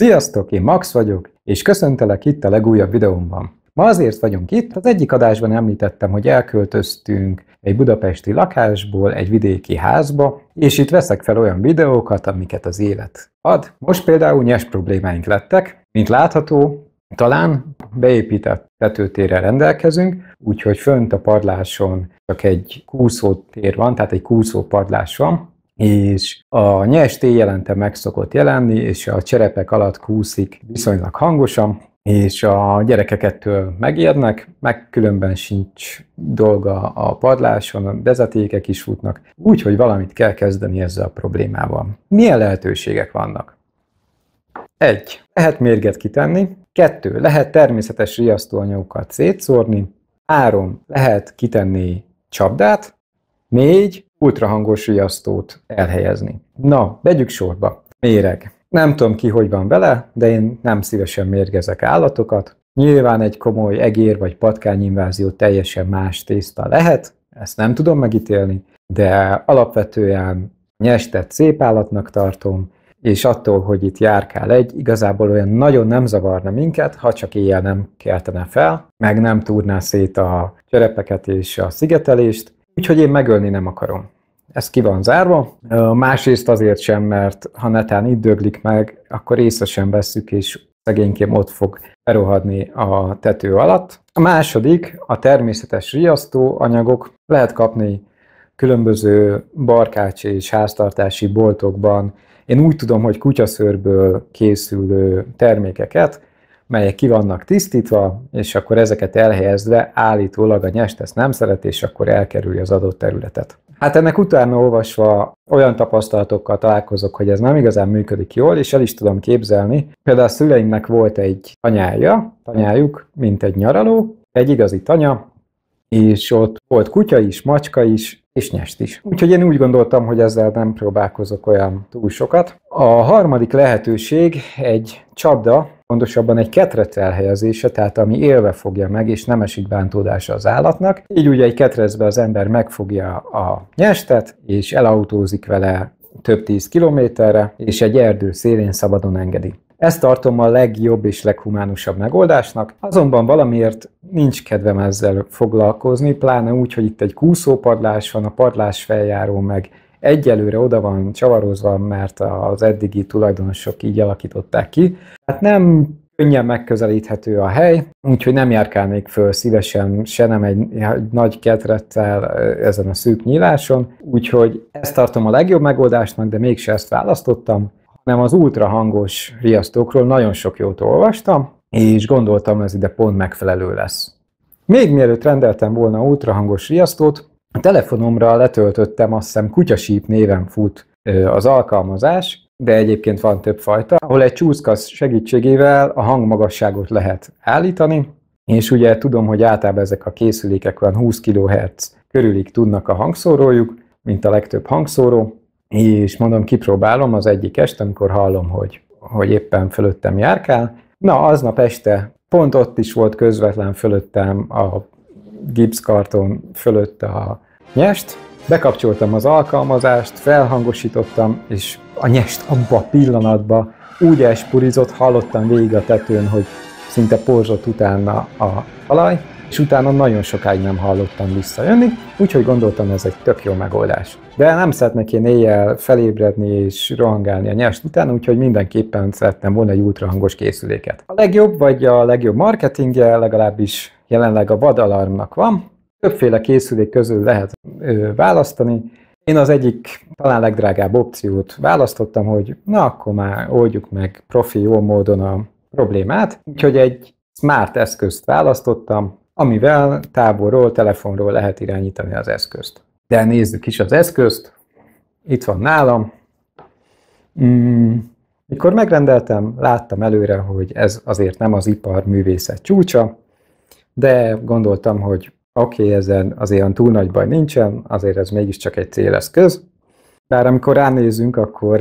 Sziasztok, én Max vagyok, és köszöntelek itt a legújabb videómban. Ma azért vagyunk itt, az egyik adásban említettem, hogy elköltöztünk egy budapesti lakásból egy vidéki házba, és itt veszek fel olyan videókat, amiket az élet ad. Most például nyers problémáink lettek, mint látható, talán beépített tetőtérrel rendelkezünk, úgyhogy fönt a padláson csak egy kúszótér van, tehát egy kúszópadlás van, és a nyers éjjelente meg szokott jelenni, és a cserepek alatt kúszik viszonylag hangosan, és a gyerekek ettől megijednek, meg különben sincs dolga a padláson, a vezetékek is futnak, úgyhogy valamit kell kezdeni ezzel a problémával. Milyen lehetőségek vannak? 1. Lehet mérget kitenni. 2. Lehet természetes riasztóanyagokat szétszórni. 3. Lehet kitenni csapdát. 4. Ultrahangos riasztót elhelyezni. Na, vegyük sorba. Méreg. Nem tudom ki, hogy van vele, de én nem szívesen mérgezek állatokat. Nyilván egy komoly egér vagy patkányinvázió teljesen más tészta lehet, ezt nem tudom megítélni, de alapvetően nyestet szép állatnak tartom, és attól, hogy itt járkál igazából olyan nagyon nem zavarna minket, ha csak éjjel nem keltene fel, meg nem túrná szét a cserepeket és a szigetelést, úgyhogy én megölni nem akarom. Ez ki van zárva. Másrészt azért sem, mert ha netán itt döglik meg, akkor észre sem vesszük, és szegénykém ott fog berohadni a tető alatt. A második, a természetes riasztóanyagok. Lehet kapni különböző barkácsi és háztartási boltokban. Én úgy tudom, hogy kutyaszőrből készülő termékeket, melyek ki vannak tisztítva, és akkor ezeket elhelyezve állítólag a nyest ezt nem szeret, és akkor elkerülje az adott területet. Hát ennek utána olvasva olyan tapasztalatokkal találkozok, hogy ez nem igazán működik jól, és el is tudom képzelni. Például a szüleimnek volt egy tanyájuk, mint egy nyaraló, egy igazi tanya, és ott volt kutya is, macska is, és nyest is. Úgyhogy én úgy gondoltam, hogy ezzel nem próbálkozok olyan túl sokat. A harmadik lehetőség egy csapda, pontosabban egy ketrec elhelyezése, tehát ami élve fogja meg, és nem esik bántódása az állatnak. Így ugye egy ketrecbe az ember megfogja a nyestet, és elautózik vele több 10 kilométerre, és egy erdő szélén szabadon engedi. Ezt tartom a legjobb és leghumánusabb megoldásnak, azonban valamiért nincs kedvem ezzel foglalkozni, pláne úgy, hogy itt egy kúszópadlás van, a padlás feljáró meg egyelőre oda van csavarozva, mert az eddigi tulajdonosok így alakították ki. Hát nem könnyen megközelíthető a hely, úgyhogy nem járkálnék föl szívesen, se nem egy nagy ketreccal ezen a szűk nyíláson, úgyhogy ezt tartom a legjobb megoldásnak, de mégse ezt választottam, hanem az ultrahangos riasztókról nagyon sok jót olvastam, és gondoltam, ez ide pont megfelelő lesz. Még mielőtt rendeltem volna ultrahangos riasztót, a telefonomra letöltöttem, azt hiszem Kutyasíp néven fut az alkalmazás, de egyébként van több fajta, ahol egy csúszka segítségével a hangmagasságot lehet állítani, és ugye tudom, hogy általában ezek a készülékek olyan 20 kHz körülig tudnak a hangszórójuk, mint a legtöbb hangszóró, és mondom, kipróbálom az egyik este, amikor hallom, hogy éppen fölöttem járkál. Na, aznap este pont ott is volt közvetlen fölöttem a gipszkarton fölött a nyest, bekapcsoltam az alkalmazást, felhangosítottam, és a nyest abba a pillanatban úgy elspurizott, hallottam végig a tetőn, hogy szinte porzott utána a talaj, és utána nagyon sokáig nem hallottam visszajönni, úgyhogy gondoltam, ez egy tök jó megoldás. De nem szeretnék én éjjel felébredni és rohangálni a nyest után, úgyhogy mindenképpen szerettem volna egy ultrahangos készüléket. A legjobb, vagy a legjobb marketingje legalábbis jelenleg a vadalarmnak van. Többféle készülék közül lehet választani. Én az egyik talán legdrágább opciót választottam, hogy na akkor már oldjuk meg profi jó módon a problémát. Úgyhogy egy smart eszközt választottam, amivel távolról, telefonról lehet irányítani az eszközt. De nézzük is az eszközt. Itt van nálam. Mikor megrendeltem, láttam előre, hogy ez azért nem az iparművészet csúcsa, de gondoltam, hogy oké, ezen azért olyan túl nagy baj nincsen, azért ez mégiscsak egy céleszköz. Bár amikor ránézünk, akkor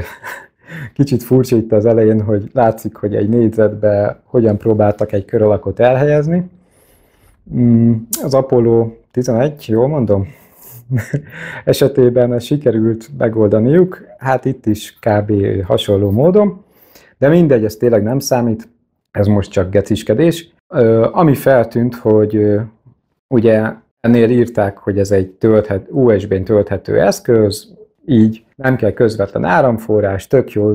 kicsit furcsa itt az elején, hogy látszik, hogy egy négyzetbe hogyan próbáltak egy kör alakot elhelyezni. Az Apollo 11, jól mondom? esetében sikerült megoldaniuk, hát itt is kb. Hasonló módon. de mindegy, ez tényleg nem számít, ez most csak geciskedés. Ami feltűnt, hogy ugye ennél írták, hogy ez egy USB-n tölthető eszköz, így nem kell közvetlen áramforrás, tök jó,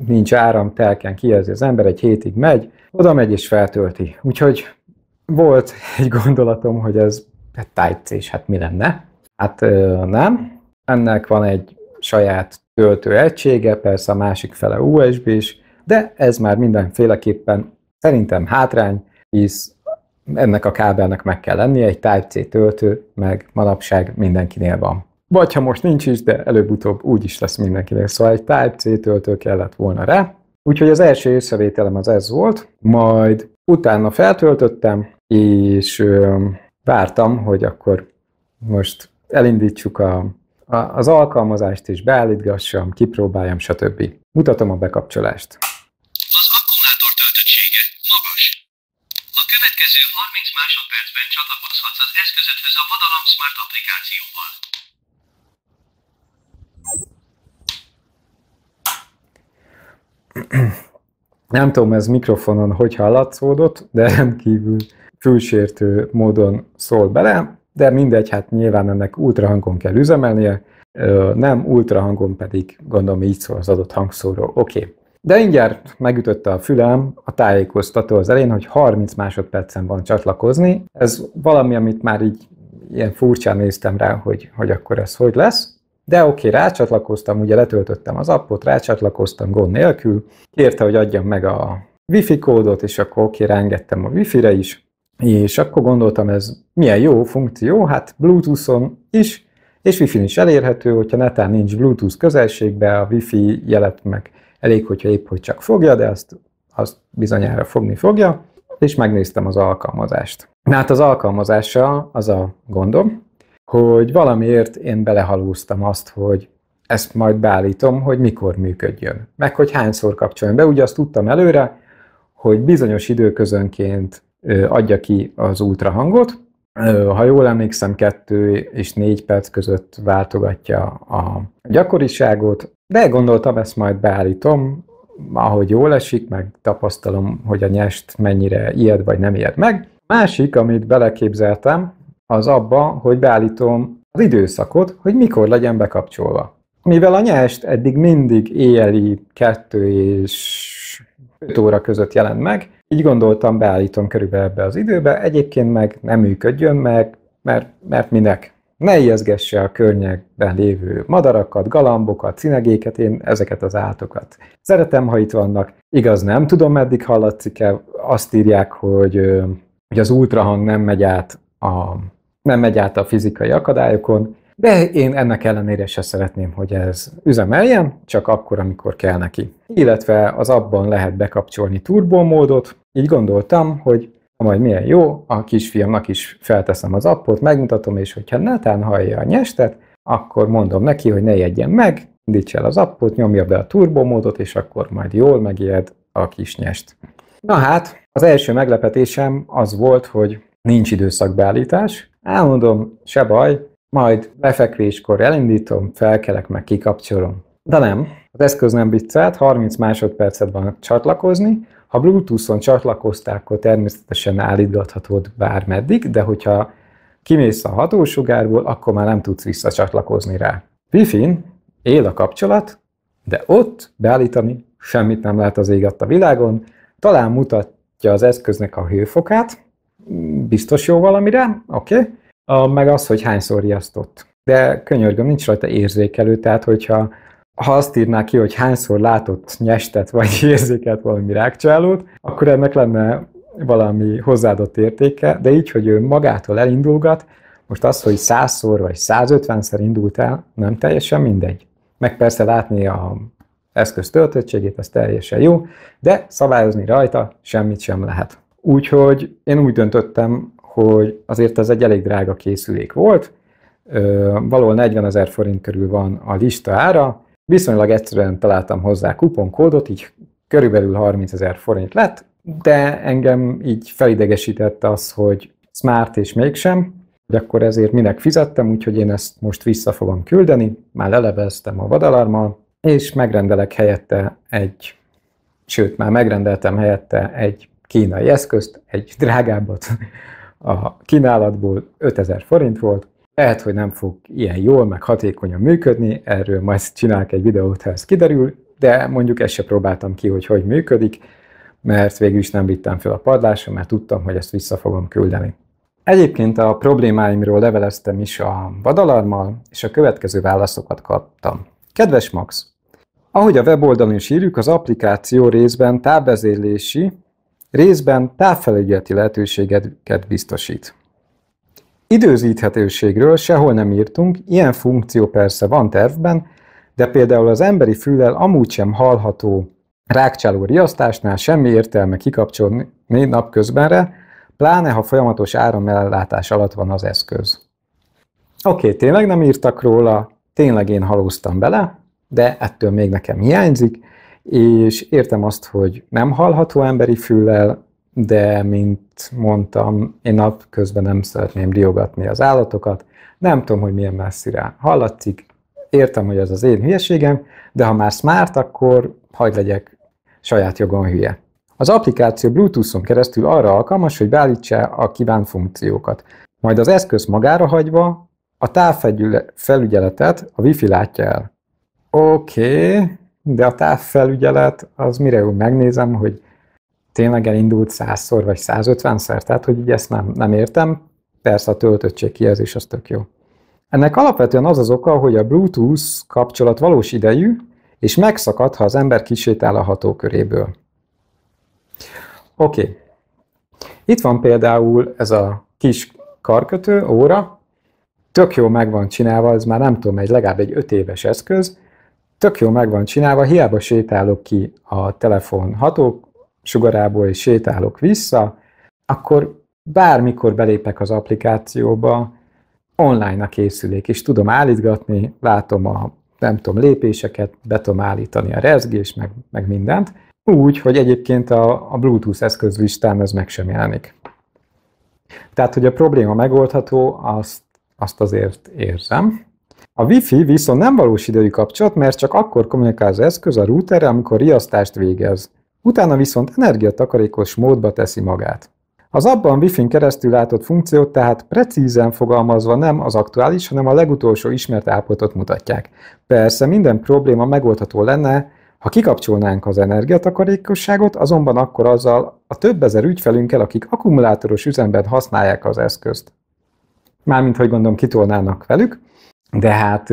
nincs áram, telken kijelzi az ember, egy hétig megy, oda megy és feltölti. Úgyhogy volt egy gondolatom, hogy ez Type-C, hát mi lenne? Hát nem. Ennek van egy saját töltő egysége, persze a másik fele USB-s, de ez már mindenféleképpen szerintem hátrány, hisz ennek a kábelnek meg kell lennie, egy Type-C töltő, meg manapság mindenkinél van. Vagy ha most nincs is, de előbb-utóbb úgy is lesz mindenkinél, szóval egy Type-C töltő kellett volna rá. Úgyhogy az első észrevételem az ez volt, majd utána feltöltöttem, és vártam, hogy akkor most elindítsuk az alkalmazást, és beállítgassam, kipróbáljam, stb. Mutatom a bekapcsolást. Az akkumulátor töltöttsége magas. A következő 30 másodpercben csatlakozhatsz az eszközödhöz a Vadalam Smart applikációval. Nem tudom, ez mikrofonon hogy hallatszódott, de rendkívül fülsértő módon szól bele, de mindegy, hát nyilván ennek ultrahangon kell üzemelnie, nem ultrahangon pedig gondolom így szól az adott hangszóró. Oké. De mindjárt megütötte a fülem a tájékoztató az elején, hogy 30 másodpercen van csatlakozni. Ez valami, amit már így ilyen furcsán néztem rá, hogy akkor ez hogy lesz. De oké, rácsatlakoztam, ugye letöltöttem az appot, rácsatlakoztam gond nélkül, kérte, hogy adjam meg a Wi-Fi kódot, és akkor oké, ráengedtem a Wi-Fi-re is, és akkor gondoltam, ez milyen jó funkció, hát Bluetooth-on is, és Wi-Fi-n is elérhető, hogyha netán nincs Bluetooth közelségben, a Wi-Fi jelet meg elég, hogyha épp hogy csak fogja, de azt bizonyára fogni fogja, és megnéztem az alkalmazást. Hát az alkalmazással az a gondom, hogy valamiért én belehalóztam azt, hogy ezt majd beállítom, hogy mikor működjön. Meg hogy hányszor kapcsoljon be. Ugye azt tudtam előre, hogy bizonyos időközönként adja ki az ultrahangot. Ha jól emlékszem, 2 és 4 perc között váltogatja a gyakoriságot, de gondoltam, ezt majd beállítom, ahogy jól esik, meg tapasztalom, hogy a nyest mennyire ijed vagy nem ijed meg. Másik, amit beleképzeltem, az abba, hogy beállítom az időszakot, hogy mikor legyen bekapcsolva. Mivel a nyest eddig mindig éjjeli 2 és 5 óra között jelent meg, így gondoltam, beállítom körülbelül ebbe az időbe, egyébként meg nem működjön meg, mert minek? Ne ijeszgesse a környékben lévő madarakat, galambokat, cinegéket, én ezeket az állatokat szeretem, ha itt vannak. Igaz, nem tudom, meddig hallatszik-e, azt írják, hogy az ultrahang nem megy át a fizikai akadályokon, de én ennek ellenére se szeretném, hogy ez üzemeljen, csak akkor, amikor kell neki. Illetve az abban lehet bekapcsolni turbomódot, így gondoltam, hogy majd milyen jó, a kisfiamnak is felteszem az appot, megmutatom, és hogyha netán hallja a nyestet, akkor mondom neki, hogy ne ijedjen meg, indíts el az appot, nyomja be a turbomódot, és akkor majd jól megijed a kis nyest. Na hát, az első meglepetésem az volt, hogy nincs időszakbeállítás. Elmondom, se baj, majd befekvéskor elindítom, felkelek, meg kikapcsolom. De nem, az eszköz nem viccelt, 30 másodpercet van csatlakozni. Ha Bluetooth-on csatlakoztál, akkor természetesen állítgathatod bármeddig, de hogyha kimész a hatósugárból, akkor már nem tudsz visszacsatlakozni rá. Wi-Fi-n él a kapcsolat, de ott beállítani semmit nem lehet az ég adta világon. Talán mutatja az eszköznek a hőfokát, biztos jó valamire, oké. Meg az, hogy hányszor riasztott. De könyörgöm, nincs rajta érzékelő, tehát hogyha azt írná ki, hogy hányszor látott nyestet, vagy érzékelt valami rákcsálót, akkor ennek lenne valami hozzáadott értéke, de így, hogy ő magától elindulgat, most az, hogy 100-szor vagy 150-szer indult el, nem teljesen mindegy. Meg persze látni a eszköz töltöttségét, ez teljesen jó, de szabályozni rajta semmit sem lehet. Úgyhogy én úgy döntöttem, hogy azért ez egy elég drága készülék volt, valahol 40 000 forint körül van a lista ára, viszonylag egyszerűen találtam hozzá kuponkódot, így körülbelül 30 000 forint lett, de engem így felidegesített az, hogy smart és mégsem, hogy akkor ezért minek fizettem, úgyhogy én ezt most vissza fogom küldeni, már leleveztem a vadalarmmal, és megrendelek helyette egy sőt, már megrendeltem helyette egy kínai eszközt, egy drágábbat a kínálatból, 5000 forint volt. Lehet, hogy nem fog ilyen jól, meg hatékonyan működni, erről majd csinálok egy videót, ha ez kiderül, de mondjuk ezt se próbáltam ki, hogy működik, mert végül is nem vittem fel a padlásra, mert tudtam, hogy ezt vissza fogom küldeni. Egyébként a problémáimról leveleztem is a vadalarmmal, és a következő válaszokat kaptam. Kedves Max! Ahogy a weboldalon is írjuk, az applikáció részben távvezérlési, részben távfelügyeleti lehetőségeket biztosít. Időzíthetőségről sehol nem írtunk, ilyen funkció persze van tervben, de például az emberi füllel amúgy sem hallható rákcsáló riasztásnál semmi értelme kikapcsolni napközbenre, pláne ha folyamatos áramellátás alatt van az eszköz. Oké, tényleg nem írtak róla, tényleg én halóztam bele, de ettől még nekem hiányzik, és értem azt, hogy nem hallható emberi füllel, de mint mondtam, én napközben nem szeretném riogatni az állatokat, nem tudom, hogy milyen messzire hallatszik, értem, hogy ez az én hülyeségem, de ha már smart, akkor hagyd legyek saját jogon hülye. Az applikáció Bluetooth-on keresztül arra alkalmas, hogy beállítsa a kívánt funkciókat. Majd az eszköz magára hagyva a távfelügyeletet a Wi-Fi látja el. Oké, de a távfelügyelet az mire jó? Megnézem, hogy tényleg elindult 100-szor vagy 150-szer, tehát hogy így ezt nem értem. Persze a töltöttség kijelzés az tök jó. Ennek alapvetően az az oka, hogy a Bluetooth kapcsolat valós idejű, és megszakad, ha az ember kisétál a hatóköréből. Oké. Itt van például ez a kis karkötő, óra, tök jó meg van csinálva, ez már nem tudom, legalább egy 5 éves eszköz, tök jó meg van csinálva, hiába sétálok ki a telefon hatósugarából és sétálok vissza, akkor bármikor belépek az applikációba, online a készülék, és tudom állítgatni, látom a nem tudom, lépéseket, be tudom állítani a rezgést, meg mindent, úgy, hogy egyébként a Bluetooth eszközlistán ez meg sem jelenik. Tehát, hogy a probléma megoldható, azt azért érzem. A Wi-Fi viszont nem valós idejű kapcsolat, mert csak akkor kommunikál az eszköz a routerre, amikor riasztást végez. Utána viszont energiatakarékos módba teszi magát. Az abban Wi-Fi-n keresztül látott funkciót tehát precízen fogalmazva nem az aktuális, hanem a legutolsó ismert állapotot mutatják. Persze minden probléma megoldható lenne, ha kikapcsolnánk az energiatakarékosságot, azonban akkor azzal a több ezer ügyfelünkkel, akik akkumulátoros üzemben használják az eszközt. Mármint, hogy gondolom, kitolnának velük, de hát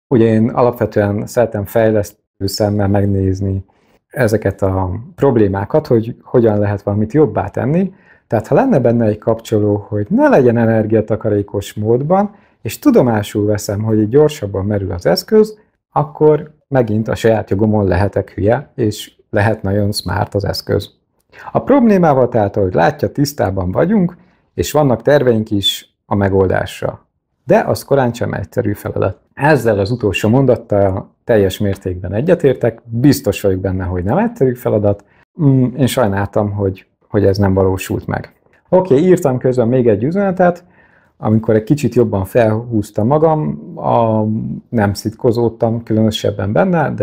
ugye én alapvetően szeretem fejlesztő szemmel megnézni ezeket a problémákat, hogy hogyan lehet valamit jobbá tenni. Tehát ha lenne benne egy kapcsoló, hogy ne legyen energiatakarékos módban, és tudomásul veszem, hogy így gyorsabban merül az eszköz, akkor megint a saját jogomon lehetek hülye, és lehet nagyon smart az eszköz. A problémával tehát, ahogy látja, tisztában vagyunk, és vannak terveink is a megoldásra. De az korán sem egyszerű feladat. Ezzel az utolsó mondattal teljes mértékben egyetértek, biztos vagyok benne, hogy nem egyszerű feladat. Én sajnáltam, hogy ez nem valósult meg. Oké, írtam közben még egy üzenetet, amikor egy kicsit jobban felhúztam magam, nem szitkozódtam különösebben benne,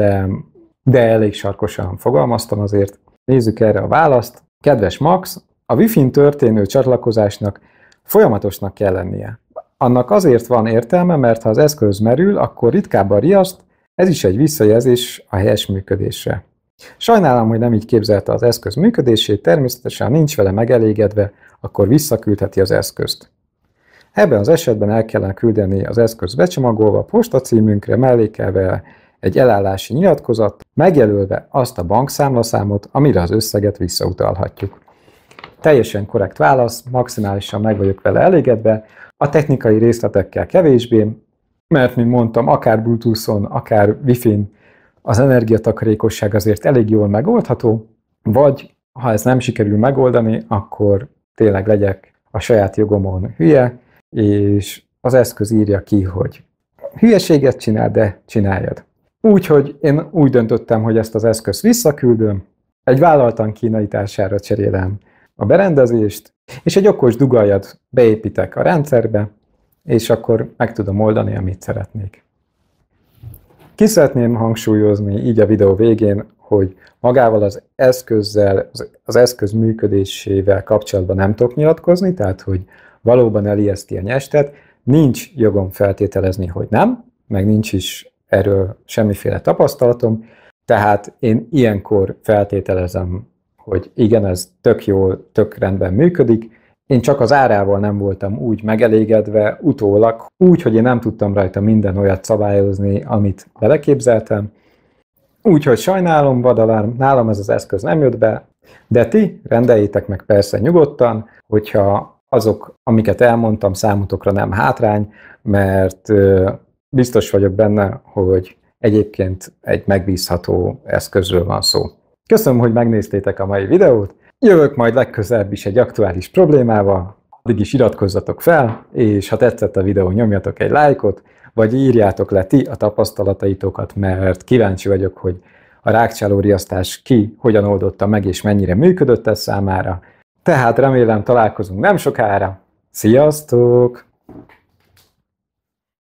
de elég sarkosan fogalmaztam azért. Nézzük erre a választ. Kedves Max, a Wi-Fi-n történő csatlakozásnak folyamatosnak kell lennie. Annak azért van értelme, mert ha az eszköz merül, akkor ritkábban riaszt, ez is egy visszajelzés a helyes működésre. Sajnálom, hogy nem így képzelte az eszköz működését, természetesen nincs vele megelégedve, akkor visszaküldheti az eszközt. Ebben az esetben el kellene küldeni az eszköz becsomagolva a postacímünkre, mellékelve egy elállási nyilatkozat, megjelölve azt a bankszámlaszámot, amire az összeget visszautalhatjuk. Teljesen korrekt válasz, maximálisan meg vagyok vele elégedve, a technikai részletekkel kevésbé, mert, mint mondtam, akár Bluetooth-on, akár Wi-Fi-n az energiatakarékosság azért elég jól megoldható, vagy ha ez nem sikerül megoldani, akkor tényleg legyek a saját jogomon hülye, és az eszköz írja ki, hogy hülyeséget csinál, de csináljad. Úgyhogy én úgy döntöttem, hogy ezt az eszközt visszaküldöm, egy vállaltan kínai társára cserélem a berendezést, és egy okos dugaljat beépítek a rendszerbe, és akkor meg tudom oldani, amit szeretnék. Ki szeretném hangsúlyozni így a videó végén, hogy magával az eszközzel, az eszköz működésével kapcsolatban nem tudok nyilatkozni, tehát hogy valóban elijeszti a nyestet, nincs jogom feltételezni, hogy nem, meg nincs is erről semmiféle tapasztalatom, tehát én ilyenkor feltételezem, hogy igen, ez tök jól, tök rendben működik. Én csak az árával nem voltam úgy megelégedve utólag, úgy, hogy én nem tudtam rajta minden olyat szabályozni, amit beleképzeltem. Úgyhogy sajnálom, Badalár, nálam ez az eszköz nem jött be, de ti rendeljétek meg persze nyugodtan, hogyha azok, amiket elmondtam, számotokra nem hátrány, mert biztos vagyok benne, hogy egyébként egy megbízható eszközről van szó. Köszönöm, hogy megnéztétek a mai videót, jövök majd legközelebb is egy aktuális problémával, addig is iratkozzatok fel, és ha tetszett a videó, nyomjatok egy lájkot, vagy írjátok le ti a tapasztalataitokat, mert kíváncsi vagyok, hogy a rákcsálóriasztás ki hogyan oldotta meg, és mennyire működött ez számára. Tehát remélem találkozunk nem sokára. Sziasztok!